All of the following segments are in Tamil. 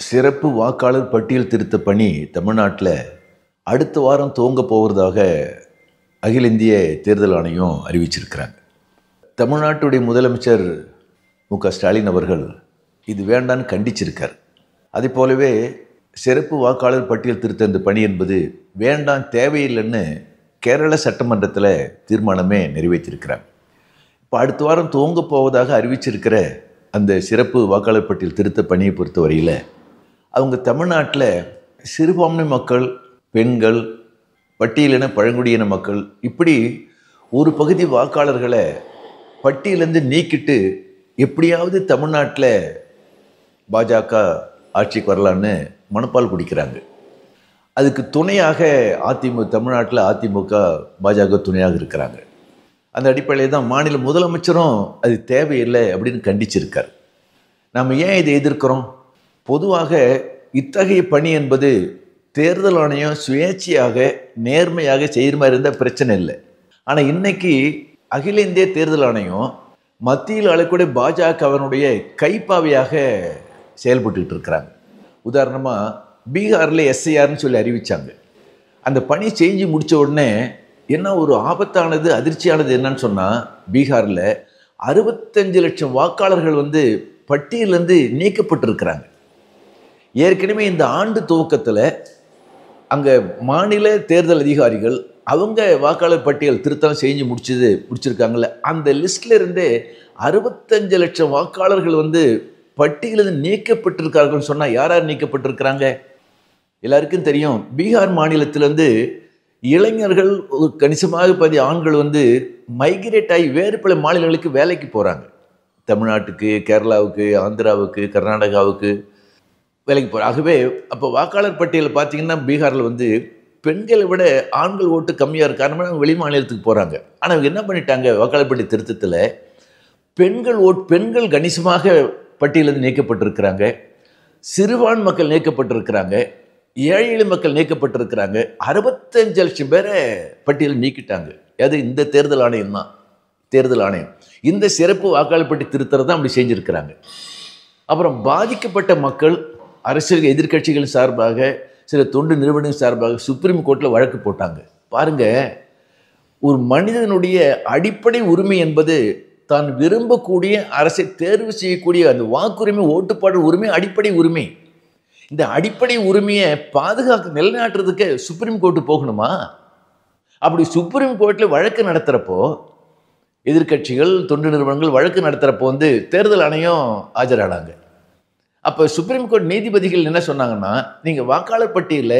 சிறப்பு வாக்காளர் பட்டியல் திருத்த பணி தமிழ்நாட்டில் அடுத்த வாரம் துவங்க போவதாக அகில இந்திய தேர்தல் ஆணையம் அறிவிச்சிருக்கிறாங்க. தமிழ்நாட்டுடைய முதலமைச்சர் மு.க.ஸ்டாலின் அவர்கள் இது வேண்டான்னு கண்டிச்சிருக்கார். அதே போலவே சிறப்பு வாக்காளர் பட்டியல் திருத்த இந்த பணி என்பது வேண்டாம், தேவையில்லைன்னு கேரள சட்டமன்றத்தில் தீர்மானமே நிறைவேற்றியிருக்கிறாங்க. இப்போ அடுத்த வாரம் துவங்க போவதாக அறிவிச்சிருக்கிற அந்த சிறப்பு வாக்காளர் பட்டியல் திருத்த பணியை பொறுத்தவரையில் அவங்க தமிழ்நாட்டில் சிறுபான்மை மக்கள், பெண்கள், பட்டியலின பழங்குடியின மக்கள், இப்படி ஒரு பகுதி வாக்காளர்களை பட்டியலேருந்து நீக்கிட்டு எப்படியாவது தமிழ்நாட்டில் பாஜக ஆட்சிக்கு வரலான்னு மனப்பால் குடிக்கிறாங்க. அதுக்கு துணையாக தமிழ்நாட்டில் அதிமுக பாஜக துணையாக இருக்கிறாங்க. அந்த அடிப்படையில் தான் மாநில முதலமைச்சரும் அது தேவையில்லை அப்படின்னு கண்டிச்சிருக்கார். நாம் ஏன் இதை எதிர்க்கிறோம்? பொதுவாக இத்தகைய பணி என்பது தேர்தல் ஆணையம் சுயேட்சையாக நேர்மையாக செய்கிற மாதிரி இருந்தால் பிரச்சனை இல்லை. ஆனால் இன்னைக்கு அகில இந்திய தேர்தல் ஆணையம் மத்தியில் ஆளக்கூடிய பாஜகவினுடைய கைப்பாவையாக செயல்பட்டுக்கிட்டு இருக்கிறாங்க. உதாரணமாக பீகாரில் எஸ்ஐஆர்னு சொல்லி அறிவித்தாங்க. அந்த பணி செஞ்சு முடித்த உடனே என்ன ஒரு ஆபத்தானது, அதிர்ச்சியானது என்னன்னு சொன்னால், பீகாரில் 65 லட்சம் வாக்காளர்கள் பட்டியலேருந்து நீக்கப்பட்டிருக்கிறாங்க. ஏற்கனவே இந்த ஆண்டு துவக்கத்தில் அங்கே மாநில தேர்தல் அதிகாரிகள் அவங்க வாக்காளர் பட்டியல் திருத்தம் செஞ்சு முடிச்சிருக்காங்கல்ல, அந்த லிஸ்ட்ல இருந்தே 65 லட்சம் வாக்காளர்கள் பட்டியலிருந்து நீக்கப்பட்டிருக்கார்கள் சொன்னால் யார் யார் நீக்கப்பட்டிருக்கிறாங்க? எல்லாருக்கும் தெரியும். பீகார் மாநிலத்திலேருந்து இளைஞர்கள் கணிசமாக ஆண்கள் மைக்ரேட் ஆகி வேறு பல மாநிலங்களுக்கு வேலைக்கு போகிறாங்க. தமிழ்நாட்டுக்கு, கேரளாவுக்கு, ஆந்திராவுக்கு, கர்நாடகாவுக்கு வேலைக்கு போகிறாங்க. ஆகவே அப்போ வாக்காளர் பட்டியலில் பார்த்தீங்கன்னா பீகாரில் பெண்களை விட ஆண்கள் ஓட்டு கம்மியாக இருக்க காரணமாக அவங்க வெளி மாநிலத்துக்கு போகிறாங்க. ஆனால் அவங்க என்ன பண்ணிட்டாங்க, வாக்காளர் பட்டியல் திருத்தத்தில் பெண்கள் கணிசமாக பட்டியலிருந்து நீக்கப்பட்டிருக்கிறாங்க, சிறுபான்மை மக்கள் நீக்கப்பட்டிருக்கிறாங்க, ஏழை மக்கள் நீக்கப்பட்டிருக்கிறாங்க. 65 லட்சம் பேரை பட்டியலில் நீக்கிட்டாங்க. அது இந்த தேர்தல் ஆணையம் தான். தேர்தல் ஆணையம் இந்த சிறப்பு வாக்காளர் பட்டியல் திருத்தம் தான் அப்படி செஞ்சுருக்கிறாங்க. அப்புறம் பாதிக்கப்பட்ட மக்கள் அரசியல் எதிர்கட்சிகள் சார்பாக, சில தொண்டு நிறுவனங்கள் சார்பாக சுப்ரீம் கோர்ட்டில் வழக்கு போட்டாங்க. பாருங்க, ஒரு மனிதனுடைய அடிப்படை உரிமை என்பது தான் விரும்பக்கூடிய அரசை தேர்வு செய்யக்கூடிய அந்த வாக்குரிமை, ஓட்டுப்பாடு உரிமை அடிப்படை உரிமை. இந்த அடிப்படை உரிமையை நிலைநாட்டுறதுக்கு சுப்ரீம் கோர்ட்டு போகணுமா? அப்படி சுப்ரீம் கோர்ட்டில் வழக்கு நடத்துகிறப்போ, எதிர்கட்சிகள் தொண்டு நிறுவனங்கள் வழக்கு நடத்துகிறப்போ தேர்தல் ஆணையம் ஆஜரானாங்க. அப்போ சுப்ரீம் கோர்ட் நீதிபதிகள் என்ன சொன்னாங்கன்னா, நீங்கள் வாக்காளர் பட்டியலில்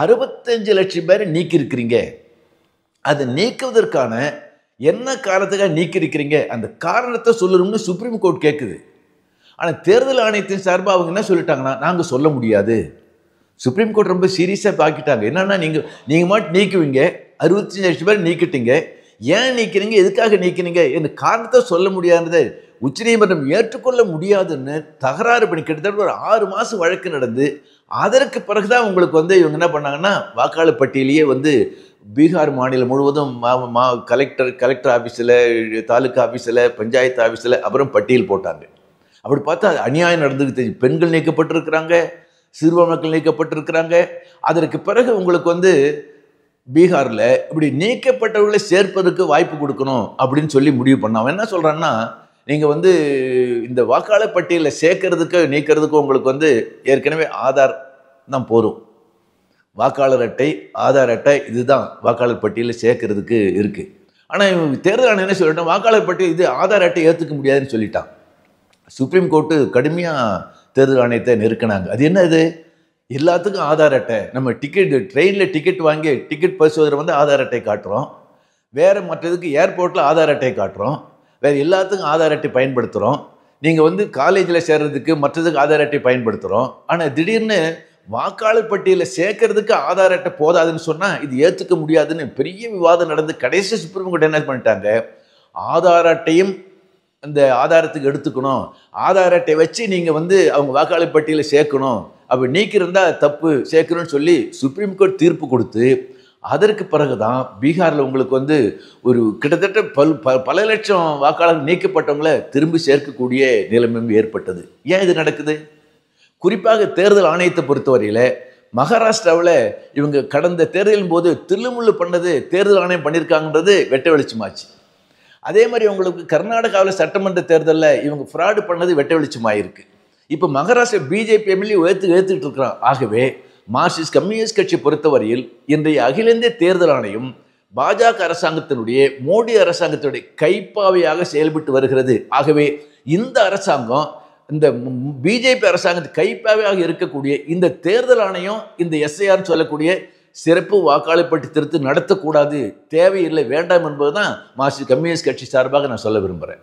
65 லட்சம் பேரை நீக்கியிருக்கிறீங்க, அதை நீக்குவதற்கான என்ன காரணத்துக்காக நீக்கியிருக்கிறீங்க, அந்த காரணத்தை சொல்லணும்னு சுப்ரீம் கோர்ட் கேட்குது. ஆனால் தேர்தல் ஆணையத்தின் சார்பாக அவங்க என்ன சொல்லிட்டாங்கன்னா, நாங்கள் சொல்ல முடியாது. சுப்ரீம் கோர்ட் ரொம்ப சீரியஸாக பார்க்கிட்டாங்க. என்னன்னா, நீங்கள் மட்டும் நீக்குவீங்க, 65 லட்சம் பேர் நீக்கிட்டீங்க, ஏன் நீக்கிறீங்க, எதுக்காக நீக்கினீங்க இந்த காரணத்தை சொல்ல முடியாததை உச்சநீதிமன்றம் ஏற்றுக்கொள்ள முடியாதுன்னு தகராறு பண்ணி கிட்டத்தட்ட ஒரு 6 மாதம் வழக்கு நடந்து, அதற்கு பிறகுதான் உங்களுக்கு இவங்க என்ன பண்ணாங்கன்னா, வாக்காளர் பட்டியலையே பீகார் மாநிலம் முழுவதும் கலெக்டர் ஆஃபீஸில், தாலுக்கா ஆஃபீஸில், பஞ்சாயத்து ஆஃபீஸில் அப்புறம் பட்டியல் போட்டாங்க. அப்படி பார்த்தா அநியாயம் நடந்துக்கிட்டு, பெண்கள் நீக்கப்பட்டிருக்கிறாங்க, சிறுபான்மை மக்கள் நீக்கப்பட்டிருக்கிறாங்க. அதற்கு பிறகு உங்களுக்கு பீகாரில் இப்படி நீக்கப்பட்டவர்களை சேர்ப்பதற்கு வாய்ப்பு கொடுக்கணும் அப்படின்னு சொல்லி முடிவு பண்ண. அவன் என்ன சொல்கிறான்னா, நீங்கள் இந்த வாக்காளர் பட்டியலில் சேர்க்கறதுக்கு நீக்கிறதுக்கு உங்களுக்கு ஏற்கனவே ஆதார் தான் போதும். வாக்காளர் அட்டை, ஆதார் அட்டை, இதுதான் வாக்காளர் பட்டியலில் சேர்க்கறதுக்கு இருக்குது. ஆனால் தேர்தல் ஆணையம் என்ன சொல்லிட்டான், வாக்காளர் பட்டியல் இது ஆதார் அட்டை ஏற்றுக்க முடியாதுன்னு சொல்லிட்டான். சுப்ரீம் கோர்ட்டு கடுமையாக தேர்தல் ஆணையத்தை நெருக்கினாங்க. அது என்ன, இது எல்லாத்துக்கும் ஆதார் அட்டை, நம்ம ட்ரெயினில் டிக்கெட் வாங்கி டிக்கெட் பரிசோதனை ஆதார் அட்டை காட்டுறோம், வேறு மற்றதுக்கு ஏர்போர்ட்டில் ஆதார் அட்டை காட்டுறோம், வேறு எல்லாத்துக்கும் ஆதார் அட்டை பயன்படுத்துகிறோம், நீங்கள் காலேஜில் சேர்றதுக்கு மற்றதுக்கு ஆதார் அட்டை பயன்படுத்துகிறோம். ஆனால் திடீர்னு வாக்காளர் பட்டியலில் சேர்க்கறதுக்கு ஆதார் அட்டை போதாதுன்னு சொன்னால் இது ஏற்றுக்க முடியாதுன்னு பெரிய விவாதம் நடந்து கடைசி சுப்ரீம் கோர்ட் என்ன பண்ணிட்டாங்க, ஆதார் அட்டையும் அந்த ஆதாரத்துக்கு எடுத்துக்கணும், ஆதார் அட்டை வச்சு நீங்கள் அவங்க வாக்காளர் பட்டியலில் சேர்க்கணும், அப்படி நீக்கிருந்தா தப்பு, சேர்க்கணும்னு சொல்லி சுப்ரீம் கோர்ட் தீர்ப்பு கொடுத்து, அதற்கு பிறகுதான் பீகாரில் உங்களுக்கு ஒரு கிட்டத்தட்ட பல லட்சம் வாக்காளர்கள் நீக்கப்பட்டவங்களை திரும்பி சேர்க்கக்கூடிய நிலைமையும் ஏற்பட்டது. ஏன் இது நடக்குது? குறிப்பாக தேர்தல் ஆணையத்தை பொறுத்தவரையில் மகாராஷ்டிராவில் இவங்க கடந்த தேர்தலின் போது தில்லுமுள்ளு பண்ணது தேர்தல் ஆணையம் பண்ணியிருக்காங்கன்றது வெட்ட வெளிச்சமாச்சு. அதே மாதிரி உங்களுக்கு கர்நாடகாவில் சட்டமன்ற தேர்தலில் இவங்க ஃப்ராடு பண்ணது வெட்ட வெளிச்சமாயிருக்கு. இப்போ மகாராஷ்டிரா பிஜேபி எம்எல்ஏ ஏற்றுக்கிட்டு இருக்கிறான். ஆகவே மார்க்சிஸ்ட் கம்யூனிஸ்ட் கட்சி பொறுத்தவரையில் இன்றைய அகில இந்திய தேர்தல் ஆணையம் பாஜக அரசாங்கத்தினுடைய மோடி அரசாங்கத்தினுடைய கைப்பாவையாக செயல்பட்டு வருகிறது. ஆகவே இந்த அரசாங்கம் இந்த பிஜேபி அரசாங்கத்து கைப்பாவையாக இருக்கக்கூடிய இந்த தேர்தல் ஆணையம் இந்த எஸ்ஐஆர் சொல்லக்கூடிய சிறப்பு வாக்காளர் பட்டி திருத்தம் நடத்தக்கூடாது, தேவையில்லை, வேண்டாம் என்பதுதான் மார்க்சிஸ்ட் கம்யூனிஸ்ட் கட்சி சார்பாக நான் சொல்ல விரும்புகிறேன்.